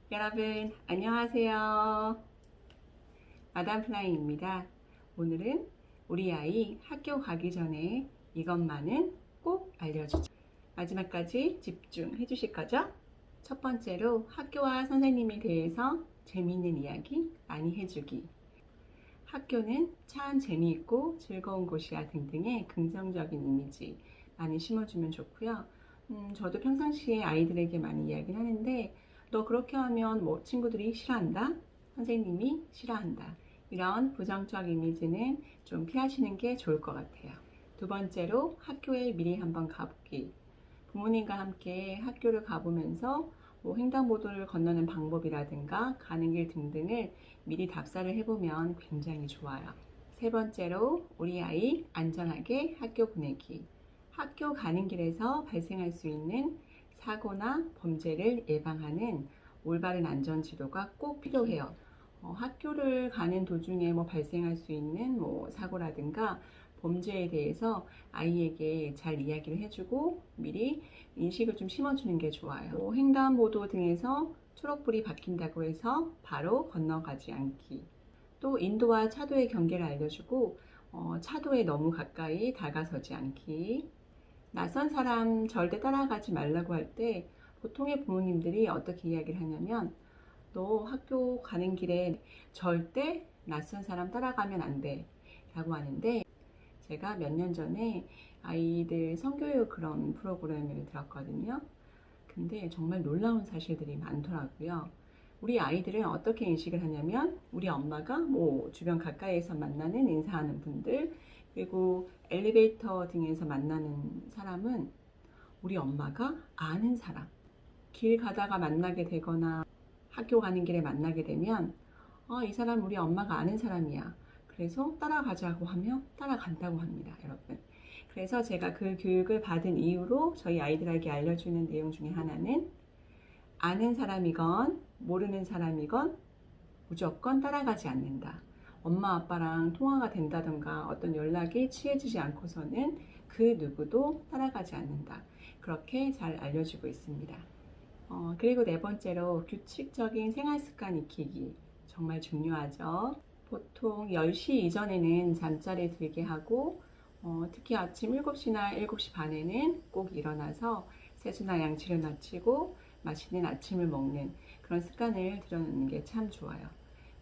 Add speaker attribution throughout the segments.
Speaker 1: 여러분 안녕하세요. 마담 플라잉입니다. 오늘은 우리 아이 학교 가기 전에 이것만은 꼭 알려주죠. 마지막까지 집중해 주실 거죠? 첫 번째로 학교와 선생님에 대해서 재미있는 이야기 많이 해주기. 학교는 참 재미있고 즐거운 곳이야 등등의 긍정적인 이미지 많이 심어주면 좋고요. 저도 평상시에 아이들에게 많이 이야기를 하는데 너 그렇게 하면 뭐 친구들이 싫어한다? 선생님이 싫어한다. 이런 부정적 이미지는 좀 피하시는 게 좋을 것 같아요. 두 번째로 학교에 미리 한번 가보기. 부모님과 함께 학교를 가보면서 뭐 횡단보도를 건너는 방법이라든가 가는 길 등등을 미리 답사를 해보면 굉장히 좋아요. 세 번째로 우리 아이 안전하게 학교 보내기. 학교 가는 길에서 발생할 수 있는 사고나 범죄를 예방하는 올바른 안전 지도가 꼭 필요해요. 학교를 가는 도중에 뭐 발생할 수 있는 뭐 사고라든가 범죄에 대해서 아이에게 잘 이야기를 해주고 미리 인식을 좀 심어주는 게 좋아요. 횡단보도 등에서 초록불이 바뀐다고 해서 바로 건너가지 않기. 또 인도와 차도의 경계를 알려주고 차도에 너무 가까이 다가서지 않기. 낯선 사람 절대 따라가지 말라고 할 때 보통의 부모님들이 어떻게 이야기를 하냐면 너 학교 가는 길에 절대 낯선 사람 따라가면 안 돼 라고 하는데 제가 몇 년 전에 아이들 성교육 그런 프로그램을 들었거든요. 근데 정말 놀라운 사실들이 많더라고요. 우리 아이들은 어떻게 인식을 하냐면 우리 엄마가 뭐 주변 가까이에서 만나는 인사하는 분들 그리고 엘리베이터 등에서 만나는 사람은 우리 엄마가 아는 사람. 길 가다가 만나게 되거나 학교 가는 길에 만나게 되면 이 사람 우리 엄마가 아는 사람이야. 그래서 따라가자고 하면 따라간다고 합니다, 여러분. 그래서 제가 그 교육을 받은 이후로 저희 아이들에게 알려주는 내용 중에 하나는 아는 사람이건 모르는 사람이건 무조건 따라가지 않는다. 엄마 아빠랑 통화가 된다던가 어떤 연락이 취해지지 않고서는 그 누구도 따라가지 않는다. 그렇게 잘 알려주고 있습니다. 그리고 네 번째로 규칙적인 생활 습관 익히기. 정말 중요하죠. 보통 10시 이전에는 잠자리에 들게 하고 특히 아침 7시나 7시 반에는 꼭 일어나서 세수나 양치를 마치고 맛있는 아침을 먹는 그런 습관을 들여놓는 게 참 좋아요.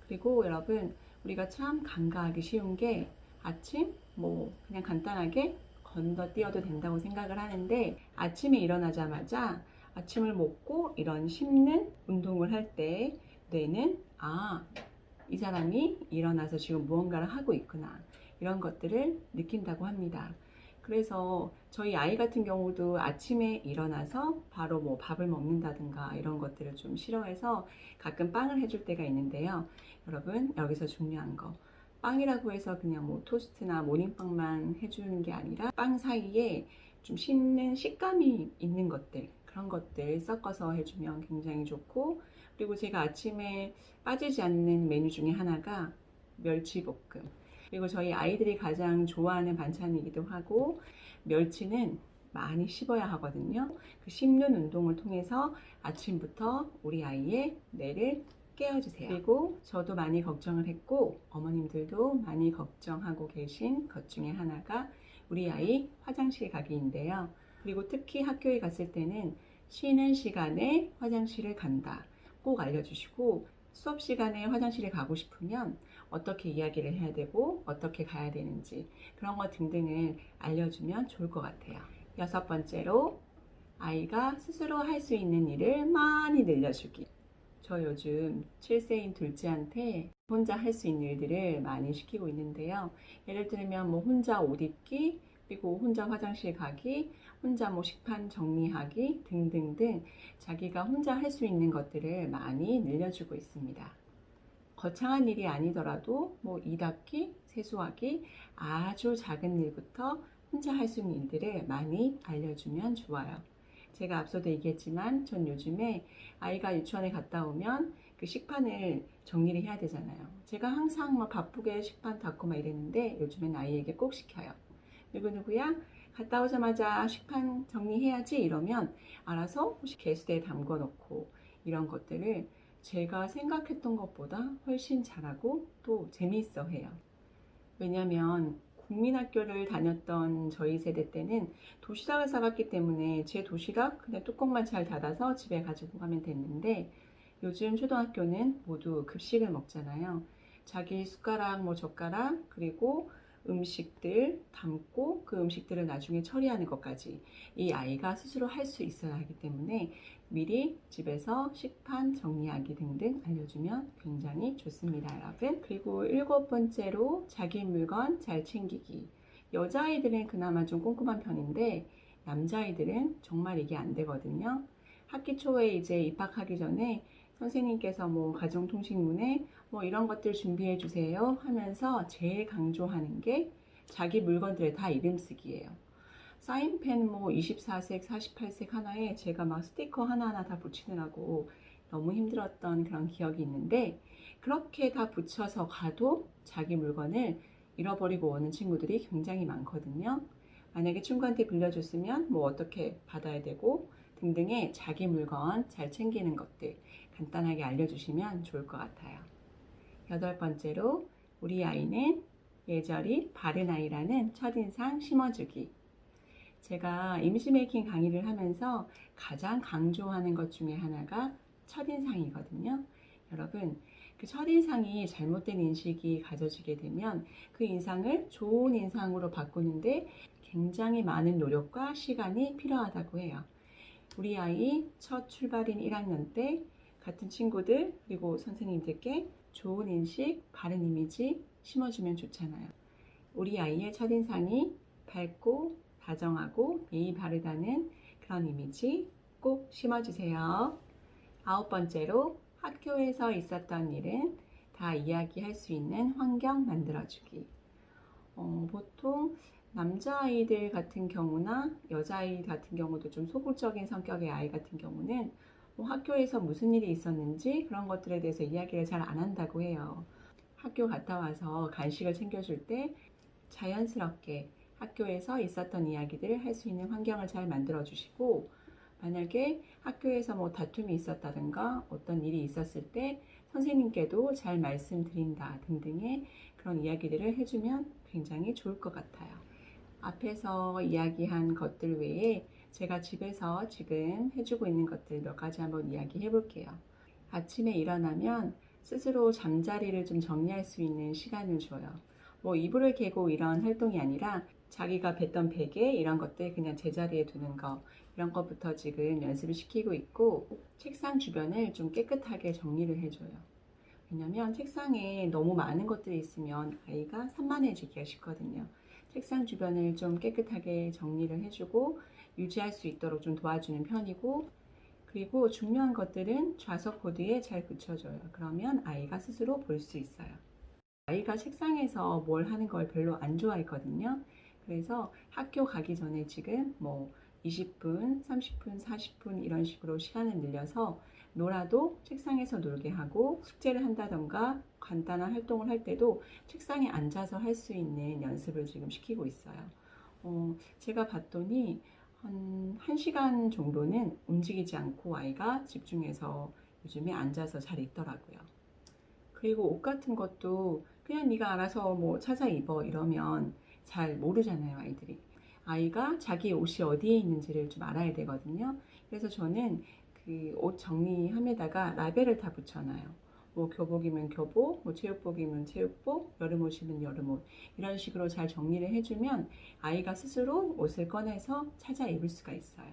Speaker 1: 그리고 여러분 우리가 참 간과하기 쉬운 게 아침 뭐 그냥 간단하게 건너뛰어도 된다고 생각을 하는데 아침에 일어나자마자 아침을 먹고 이런 씹는 운동을 할 때 뇌는 이 사람이 일어나서 지금 무언가를 하고 있구나 이런 것들을 느낀다고 합니다. 그래서 저희 아이 같은 경우도 아침에 일어나서 바로 뭐 밥을 먹는다든가 이런 것들을 좀 싫어해서 가끔 빵을 해줄 때가 있는데요. 여러분 여기서 중요한 거 빵이라고 해서 그냥 뭐 토스트나 모닝빵만 해주는 게 아니라 빵 사이에 좀 씹는 식감이 있는 것들 그런 것들 섞어서 해주면 굉장히 좋고 그리고 제가 아침에 빠지지 않는 메뉴 중에 하나가 멸치볶음 그리고 저희 아이들이 가장 좋아하는 반찬이기도 하고 멸치는 많이 씹어야 하거든요. 그 씹는 운동을 통해서 아침부터 우리 아이의 뇌를 깨워주세요. 그리고 저도 많이 걱정을 했고 어머님들도 많이 걱정하고 계신 것 중에 하나가 우리 아이 화장실 가기인데요. 그리고 특히 학교에 갔을 때는 쉬는 시간에 화장실을 간다. 꼭 알려주시고 수업 시간에 화장실에 가고 싶으면 어떻게 이야기를 해야 되고 어떻게 가야 되는지 그런 것 등등을 알려주면 좋을 것 같아요. 여섯 번째로 아이가 스스로 할 수 있는 일을 많이 늘려주기. 저 요즘 7세인 둘째한테 혼자 할 수 있는 일들을 많이 시키고 있는데요. 예를 들면 뭐 혼자 옷 입기, 그리고 혼자 화장실 가기, 혼자 뭐 식판 정리하기 등등등 자기가 혼자 할 수 있는 것들을 많이 늘려주고 있습니다. 거창한 일이 아니더라도 뭐 이 닦기, 세수하기 아주 작은 일부터 혼자 할 수 있는 일들을 많이 알려주면 좋아요. 제가 앞서도 얘기했지만 전 요즘에 아이가 유치원에 갔다 오면 그 식판을 정리를 해야 되잖아요. 제가 항상 막 바쁘게 식판 닦고 막 이랬는데 요즘엔 아이에게 꼭 시켜요. 누구누구야? 갔다 오자마자 식판 정리해야지 이러면 알아서 혹시 개수대에 담궈 놓고 이런 것들을 제가 생각했던 것보다 훨씬 잘하고 또 재미있어 해요. 왜냐면 국민학교를 다녔던 저희 세대 때는 도시락을 싸갔기 때문에 제 도시락 그냥 뚜껑만 잘 닫아서 집에 가지고 가면 됐는데, 요즘 초등학교는 모두 급식을 먹잖아요. 자기 숟가락, 뭐 젓가락, 그리고 음식들 담고 그 음식들을 나중에 처리하는 것까지 이 아이가 스스로 할 수 있어야 하기 때문에 미리 집에서 식판 정리하기 등등 알려주면 굉장히 좋습니다, 여러분. 그리고 7번째로 자기 물건 잘 챙기기. 여자아이들은 그나마 좀 꼼꼼한 편인데 남자아이들은 정말 이게 안 되거든요. 학기 초에 이제 입학하기 전에 선생님께서 뭐 가정통신문에 뭐 이런 것들 준비해 주세요 하면서 제일 강조하는 게 자기 물건들의 다 이름 쓰기예요. 사인펜 뭐 24색, 48색 하나에 제가 막 스티커 하나하나 다 붙이느라고 너무 힘들었던 그런 기억이 있는데, 그렇게 다 붙여서 가도 자기 물건을 잃어버리고 오는 친구들이 굉장히 많거든요. 만약에 친구한테 빌려줬으면 뭐 어떻게 받아야 되고 등등의 자기 물건 잘 챙기는 것들 간단하게 알려주시면 좋을 것 같아요. 8번째로 우리 아이는 예절이 바른 아이라는 첫인상 심어주기. 제가 임시 메이킹 강의를 하면서 가장 강조하는 것 중에 하나가 첫인상이거든요. 여러분, 그 첫인상이 잘못된 인식이 가져지게 되면 그 인상을 좋은 인상으로 바꾸는데 굉장히 많은 노력과 시간이 필요하다고 해요. 우리 아이 첫 출발인 1학년 때 같은 친구들 그리고 선생님들께 좋은 인식, 바른 이미지 심어주면 좋잖아요. 우리 아이의 첫인상이 밝고 다정하고 예의 바르다는 그런 이미지 꼭 심어주세요. 9번째로 학교에서 있었던 일은 다 이야기할 수 있는 환경 만들어주기. 보통 남자아이들 같은 경우나 여자아이 같은 경우도 좀 소극적인 성격의 아이 같은 경우는 뭐 학교에서 무슨 일이 있었는지 그런 것들에 대해서 이야기를 잘 안 한다고 해요. 학교 갔다 와서 간식을 챙겨줄 때 자연스럽게 학교에서 있었던 이야기들을 할 수 있는 환경을 잘 만들어 주시고, 만약에 학교에서 뭐 다툼이 있었다든가 어떤 일이 있었을 때 선생님께도 잘 말씀드린다 등등의 그런 이야기들을 해주면 굉장히 좋을 것 같아요. 앞에서 이야기한 것들 외에 제가 집에서 지금 해주고 있는 것들 몇 가지 한번 이야기해 볼게요. 아침에 일어나면 스스로 잠자리를 좀 정리할 수 있는 시간을 줘요. 뭐 이불을 개고 이런 활동이 아니라 자기가 뱉던 베개 이런 것들 그냥 제자리에 두는 거, 이런 것부터 지금 연습을 시키고 있고, 책상 주변을 좀 깨끗하게 정리를 해줘요. 왜냐면 책상에 너무 많은 것들이 있으면 아이가 산만해지기가 쉽거든요. 책상 주변을 좀 깨끗하게 정리를 해주고 유지할 수 있도록 좀 도와주는 편이고, 그리고 중요한 것들은 좌석 보드에 잘 붙여줘요. 그러면 아이가 스스로 볼 수 있어요. 아이가 책상에서 뭘 하는 걸 별로 안 좋아했거든요. 그래서 학교 가기 전에 지금 뭐 20분, 30분, 40분 이런 식으로 시간을 늘려서 놀아도 책상에서 놀게 하고, 숙제를 한다던가 간단한 활동을 할 때도 책상에 앉아서 할 수 있는 연습을 지금 시키고 있어요. 제가 봤더니 한 1시간 정도는 움직이지 않고 아이가 집중해서 요즘에 앉아서 잘 있더라고요. 그리고 옷 같은 것도 그냥 네가 알아서 뭐 찾아 입어 이러면 잘 모르잖아요, 아이들이. 아이가 자기 옷이 어디에 있는지를 좀 알아야 되거든요. 그래서 저는 그 옷 정리함에다가 라벨을 다 붙여놔요. 뭐 교복이면 교복, 뭐 체육복이면 체육복, 여름옷이면 여름옷, 이런 식으로 잘 정리를 해주면 아이가 스스로 옷을 꺼내서 찾아 입을 수가 있어요.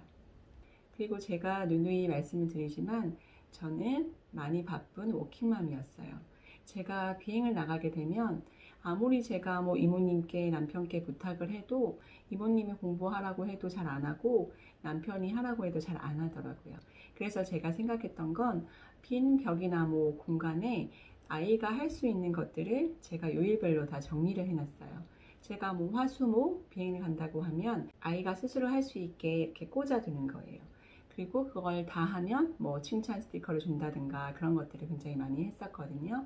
Speaker 1: 그리고 제가 누누이 말씀을 드리지만 저는 많이 바쁜 워킹맘이었어요. 제가 비행을 나가게 되면 아무리 제가 뭐 이모님께 남편께 부탁을 해도 이모님이 공부하라고 해도 잘 안 하고 남편이 하라고 해도 잘 안 하더라고요. 그래서 제가 생각했던 건 빈 벽이나 뭐 공간에 아이가 할 수 있는 것들을 제가 요일별로 다 정리를 해놨어요. 제가 뭐 화수목 비행을 간다고 하면 아이가 스스로 할 수 있게 이렇게 꽂아두는 거예요. 그리고 그걸 다 하면 뭐 칭찬 스티커를 준다든가 그런 것들을 굉장히 많이 했었거든요.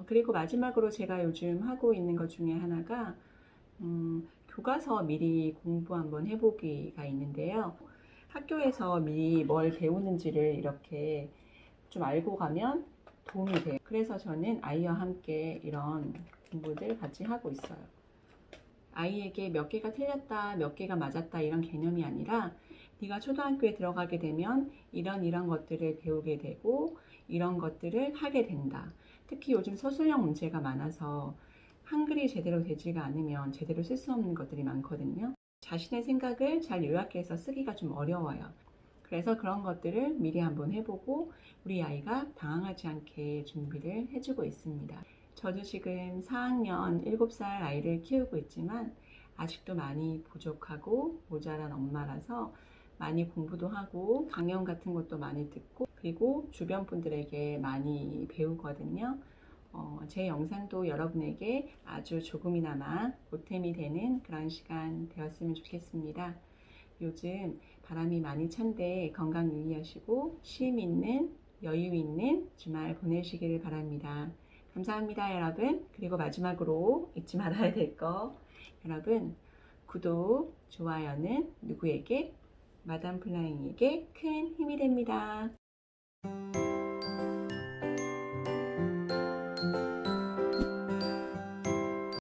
Speaker 1: 그리고 마지막으로 제가 요즘 하고 있는 것 중에 하나가 교과서 미리 공부 한번 해보기가 있는데요. 학교에서 미리 뭘 배우는지를 이렇게 좀 알고 가면 도움이 돼요. 그래서 저는 아이와 함께 이런 공부들 같이 하고 있어요. 아이에게 몇 개가 틀렸다, 몇 개가 맞았다 이런 개념이 아니라 네가 초등학교에 들어가게 되면 이런 것들을 배우게 되고 이런 것들을 하게 된다. 특히 요즘 서술형 문제가 많아서 한글이 제대로 되지가 않으면 제대로 쓸 수 없는 것들이 많거든요. 자신의 생각을 잘 요약해서 쓰기가 좀 어려워요. 그래서 그런 것들을 미리 한번 해보고 우리 아이가 당황하지 않게 준비를 해주고 있습니다. 저도 지금 4학년 7살 아이를 키우고 있지만 아직도 많이 부족하고 모자란 엄마라서 많이 공부도 하고 강연 같은 것도 많이 듣고 그리고 주변 분들에게 많이 배우거든요. 제 영상도 여러분에게 아주 조금이나마 보탬이 되는 그런 시간 되었으면 좋겠습니다. 요즘 바람이 많이 찬데 건강 유의하시고 쉼 있는 여유 있는 주말 보내시기를 바랍니다. 감사합니다, 여러분. 그리고 마지막으로 잊지 말아야 될 거. 여러분, 구독, 좋아요는 누구에게? 마담 플라잉에게 큰 힘이 됩니다.